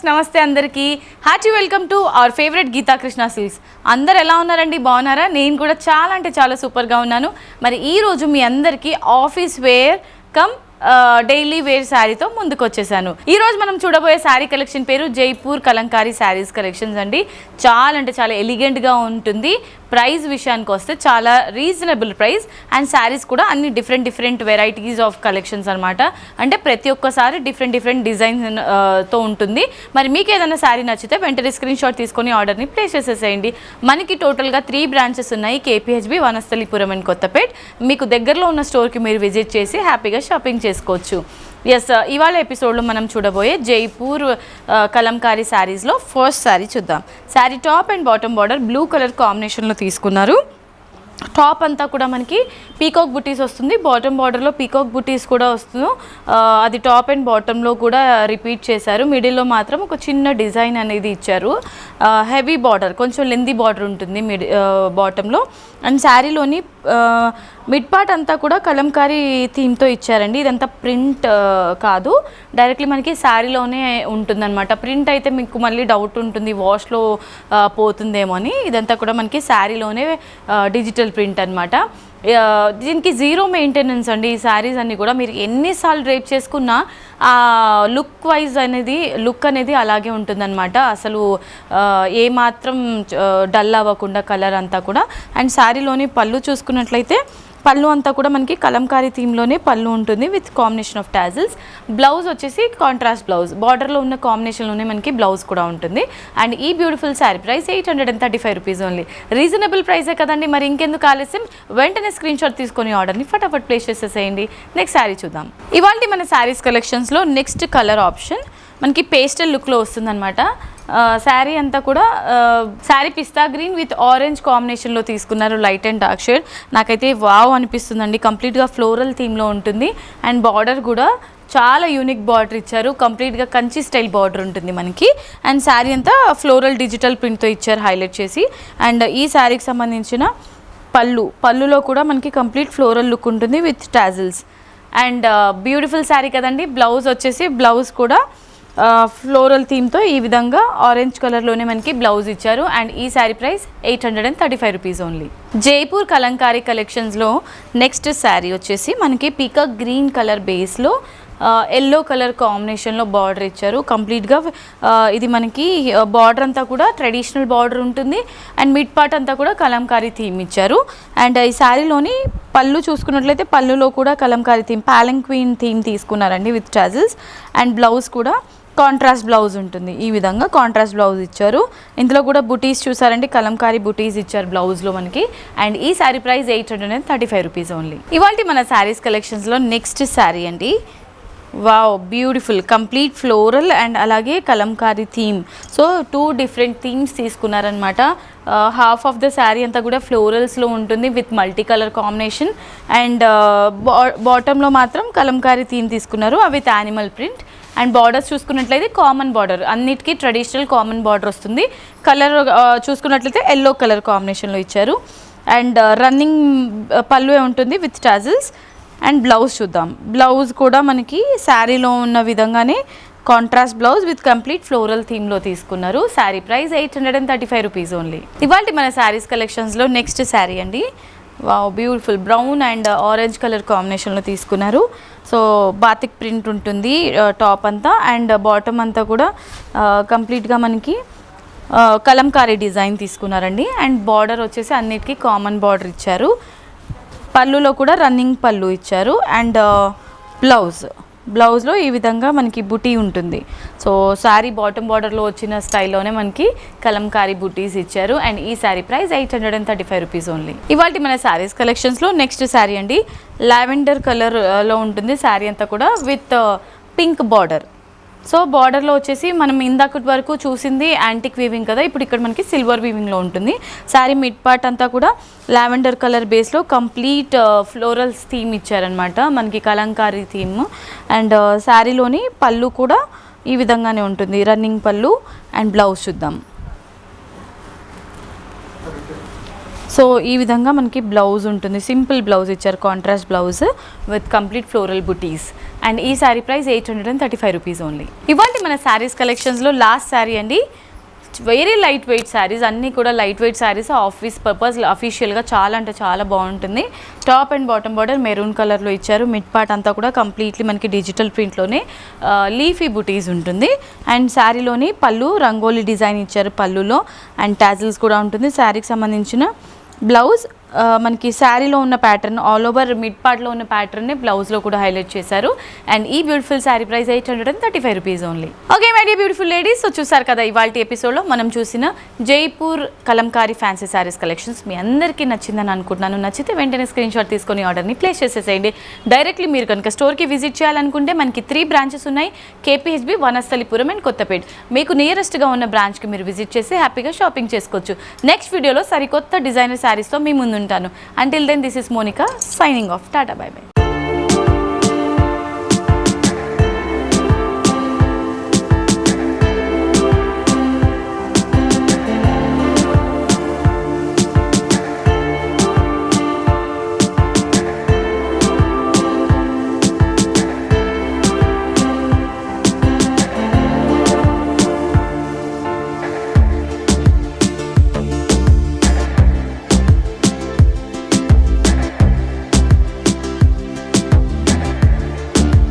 నమస్తే అందరికీ hearty welcome to our favourite Geetha Krishna silks. అందరు ఎలా ఉన్నారండి? బాగున్నారా? నేను కూడా చాలా అంటే చాలా సూపర్గా ఉన్నాను. మరి ఈరోజు మీ అందరికీ office wear come daily wear శారీతో ముందుకు వచ్చేసాను. ఈరోజు మనం చూడబోయే శారీ కలెక్షన్ పేరు జైపూర్ కలంకారీ శారీస్ కలెక్షన్స్ అండి. చాలా అంటే చాలా ఎలిగెంట్గా ఉంటుంది. ప్రైస్ విషయానికి వస్తే చాలా రీజనబుల్ ప్రైస్ అండ్ శారీస్ కూడా అన్ని డిఫరెంట్ వెరైటీస్ ఆఫ్ కలెక్షన్స్ అనమాట. అంటే ప్రతి ఒక్కసారి డిఫరెంట్ డిజైన్తో ఉంటుంది. మరి మీకు ఏదైనా శారీ నచ్చితే వెంటనే స్క్రీన్ షాట్ తీసుకొని ఆర్డర్ని ప్లేస్ చేసేసేయండి. మనకి టోటల్గా 3 బ్రాంచెస్ ఉన్నాయి. KPHB, Vanasthalipuram and Kothapet. మీకు దగ్గరలో ఉన్న స్టోర్కి మీరు విజిట్ చేసి హ్యాపీగా షాపింగ్ చేసుకోవచ్చు. ఎస్, ఇవాళ ఎపిసోడ్లో మనం చూడబోయే జైపూర్ కలంకారీ శారీస్లో ఫస్ట్ శారీ చూద్దాం. Sari top and bottom border blue colour కాంబినేషన్లో తీసుకున్నారు. టాప్ అంతా కూడా మనకి పీకాక్ బుటీస్ వస్తుంది. బాటమ్ బార్డర్లో పీకాక్ బుటీస్ కూడా వస్తుంది. అది టాప్ అండ్ బాటంలో కూడా రిపీట్ చేశారు. మిడిల్లో మాత్రం ఒక చిన్న డిజైన్ అనేది ఇచ్చారు. హెవీ బార్డర్, కొంచెం లెందీ బార్డర్ ఉంటుంది బాటంలో. అండ్ శారీలోని మిడ్ పార్ట్ అంతా కూడా కలంకారీ థీమ్తో ఇచ్చారండి. ఇదంతా ప్రింట్ కాదు, డైరెక్ట్లీ మనకి శారీలోనే ఉంటుందన్నమాట. ప్రింట్ అయితే మీకు మళ్ళీ డౌట్ ఉంటుంది వాష్లో పోతుందేమో అని. ఇదంతా కూడా మనకి శారీలోనే డిజిటల్ ప్రింట్ అనమాట. దీనికి 0 మెయింటెనెన్స్ అండి. ఈ శారీస్ అన్నీ కూడా మీరు ఎన్నిసార్లు డ్రైప్ చేసుకున్నా లుక్ అనేది అలాగే ఉంటుందన్నమాట. అసలు ఏమాత్రం డల్ అవ్వకుండా కలర్ అంతా కూడా. అండ్ శారీలోని పళ్ళు చూసుకున్నట్లయితే పళ్ళు అంతా కూడా మనకి కలంకారీ థీమ్లోనే పళ్ళు ఉంటుంది with combination of tassels. Blouse వచ్చేసి కాంట్రాస్ట్ బ్లౌజ్, బార్డర్లో ఉన్న కాంబినేషన్లోనే మనకి బ్లౌజ్ కూడా ఉంటుంది. అండ్ ఈ beautiful sari price 835 rupees only. Reasonable ప్రైసే కదండి. మరి ఇంకెందుకు ఆలస్యం, వెంటనే స్క్రీన్ షాట్ తీసుకొని ఆర్డర్ని ఫటాఫట్ ప్లేస్ చేసేసేయండి. నెక్స్ట్ శారీ చూద్దాం. ఇవాళ మన శారీస్ కలెక్షన్స్లో నెక్స్ట్ కలర్ ఆప్షన్ మనకి పేస్టల్ లుక్లో వస్తుందన్నమాట. శారీ అంతా కూడా శారీ పిస్తా గ్రీన్ విత్ ఆరెంజ్ కాంబినేషన్లో తీసుకున్నారు. Light and dark shade. నాకైతే వావ్ అనిపిస్తుందండి. కంప్లీట్గా ఫ్లోరల్ థీమ్లో ఉంటుంది. అండ్ బార్డర్ కూడా చాలా యూనిక్ బార్డర్ ఇచ్చారు. కంప్లీట్గా కంచి స్టైల్ బార్డర్ ఉంటుంది మనకి. అండ్ శారీ అంతా ఫ్లోరల్ డిజిటల్ ప్రింట్తో ఇచ్చారు హైలైట్ చేసి. అండ్ ఈ శారీకి సంబంధించిన పళ్ళులో కూడా మనకి కంప్లీట్ ఫ్లోరల్ లుక్ ఉంటుంది with tassels. And beautiful sari కదండి. బ్లౌజ్ కూడా ఫ్లోరల్ థీమ్తో ఈ విధంగా ఆరెంజ్ కలర్లోనే మనకి బ్లౌజ్ ఇచ్చారు. అండ్ ఈ sari price 835 rupees only. Jaipur Kalamkari కలెక్షన్స్లో నెక్స్ట్ శారీ వచ్చేసి మనకి పీకాక్ గ్రీన్ కలర్ బేస్లో ఎల్లో కలర్ కాంబినేషన్లో బార్డర్ ఇచ్చారు. కంప్లీట్గా ఇది మనకి బార్డర్ అంతా కూడా ట్రెడిషనల్ బార్డర్ ఉంటుంది. అండ్ మిడ్ పార్ట్ అంతా కూడా కలంకారీ థీమ్ ఇచ్చారు. అండ్ ఈ శారీలోని పళ్ళు చూసుకున్నట్లయితే పళ్ళులో కూడా కలంకారీ థీమ్, పాలంక్వీన్ థీమ్ తీసుకున్నారండి విత్ టాజిల్స్. అండ్ బ్లౌజ్ కూడా కాంట్రాస్ట్ బ్లౌజ్ ఉంటుంది. ఈ విధంగా కాంట్రాస్ట్ బ్లౌజ్ ఇచ్చారు. ఇందులో కూడా బుటీస్ చూసారంటే కలంకారీ బుటీస్ ఇచ్చారు బ్లౌజ్లో మనకి. అండ్ ఈ శారీ ప్రైస్ 835 రూపీస్ ఓన్లీ. ఇవాళ మన శారీస్ కలెక్షన్స్లో నెక్స్ట్ శారీ అండి. Wow, beautiful complete floral and అలాగే Kalamkari theme. So 2 different themes తీసుకున్నారనమాట. హాఫ్ ఆఫ్ ద శారీ అంతా కూడా ఫ్లోరల్స్లో ఉంటుంది with multi colour combination. And బాటంలో మాత్రం కలంకారీ థీమ్ తీసుకున్నారు with animal print. And borders చూసుకున్నట్లయితే కామన్ బార్డర్, అన్నిటికీ ట్రెడిషనల్ కామన్ బార్డర్ వస్తుంది. కలర్ చూసుకున్నట్లయితే ఎల్లో కలర్ కాంబినేషన్లో ఇచ్చారు. అండ్ రన్నింగ్ పళ్ళు ఉంటుంది విత్ టాజిల్స్. అండ్ బ్లౌజ్ చూద్దాం. బ్లౌజ్ కూడా మనకి శారీలో ఉన్న విధంగానే contrast blouse with complete floral థీమ్లో తీసుకున్నారు. Sari price 835 rupees only. ఇవాళ మన శారీస్ కలెక్షన్స్లో నెక్స్ట్ శారీ అండి. Wow, beautiful brown and orange colour కాంబినేషన్లో తీసుకున్నారు. సో బాతిక్ ప్రింట్ ఉంటుంది టాప్ అంతా. అండ్ బాటమ్ అంతా కూడా కంప్లీట్గా మనకి కలంకారీ డిజైన్ తీసుకున్నారండి. అండ్ బార్డర్ వచ్చేసి అన్నిటికీ కామన్ బార్డర్ ఇచ్చారు. పళ్ళులో కూడా రన్నింగ్ పళ్ళు ఇచ్చారు. అండ్ బ్లౌజ్లో ఈ విధంగా మనకి బుటీ ఉంటుంది. సో శారీ బాటమ్ బార్డర్లో వచ్చిన స్టైల్లోనే మనకి కలంకారీ బుటీస్ ఇచ్చారు. అండ్ ఈ శారీ ప్రైస్ 835 రూపీస్ ఓన్లీ. ఇవాళ మన శారీస్ కలెక్షన్స్లో నెక్స్ట్ శారీ అండి. లావెండర్ కలర్లో ఉంటుంది శారీ అంతా కూడా విత్ పింక్ బార్డర్. సో బార్డర్లో వచ్చేసి మనం ఇందాకటి వరకు చూసింది యాంటిక్ వీవింగ్ కదా, ఇప్పుడు ఇక్కడ మనకి సిల్వర్ వీవింగ్లో ఉంటుంది. శారీ మిడ్ పార్ట్ అంతా కూడా లావెండర్ కలర్ బేస్లో కంప్లీట్ ఫ్లోరల్స్ థీమ్ ఇచ్చారనమాట, మనకి కలంకారీ థీమ్. అండ్ శారీలోని పళ్ళు కూడా ఈ విధంగానే ఉంటుంది, రన్నింగ్ పళ్ళు. అండ్ బ్లౌజ్ చూద్దాం. సో ఈ విధంగా మనకి బ్లౌజ్ ఉంటుంది, సింపుల్ బ్లౌజ్ ఇచ్చారు, contrast blouse with complete floral buttis. And ఈ శారీ ప్రైస్ 835 రూపీస్ ఓన్లీ. ఇవాళ మన శారీస్ కలెక్షన్స్లో లాస్ట్ శారీ అండి, వెరీ లైట్ వెయిట్ శారీస్, అన్నీ కూడా light weight saris, office purpose అఫీషియల్గా చాలా అంటే చాలా బాగుంటుంది. Top and bottom border maroon కలర్లో ఇచ్చారు, మిడ్ పార్ట్ అంతా కూడా కంప్లీట్లీ మనకి డిజిటల్ ప్రింట్లోనే లీఫీ బుటీస్ ఉంటుంది. అండ్ శారీలోని పళ్ళు రంగోలీ డిజైన్ ఇచ్చారు పళ్ళులో, అండ్ టాజిల్స్ కూడా ఉంటుంది. శారీకి సంబంధించిన బ్లౌజ్ మనకి శారీలో ఉన్న ప్యాటర్న్ ఆల్ ఓవర్ మిడ్ పార్ట్లో ఉన్న ప్యాటర్న్ని బ్లౌజ్లో కూడా హైలైట్ చేశారు. అండ్ ఈ beautiful sari price 835 rupees only. Okay my dear beautiful ladies, so చూసారు కదా ఇవాళ ఎపిసోడ్లో మనం చూసిన జైపూర్ కలంకారీ ఫ్యాన్సీ శారీస్ కలెక్షన్స్ మీ అందరికీ నచ్చిందని అనుకుంటున్నాను. నచ్చితే వెంటనే స్క్రీన్ షాట్ తీసుకొని ఆర్డర్ని ప్లేస్ చేసేసేయండి. డైరెక్ట్లీ మీరు కనుక స్టోర్కి విజిట్ చేయాలనుకుంటే మనకి 3 బ్రాంచెస్ ఉన్నాయి, KPHB, వనస్థలిపురం అండ్ కొత్తపేట్. మీకు నియరెస్ట్గా ఉన్న బ్రాంచ్కి మీరు విజిట్ చేసి హ్యాపీగా షాపింగ్ చేసుకోవచ్చు. నెక్స్ట్ వీడియోలో సరికొత్త డిజైనర్ శారీస్తో మీ ముందు ఉంటాను. Until then, this is Monica signing off. Tata, bye bye.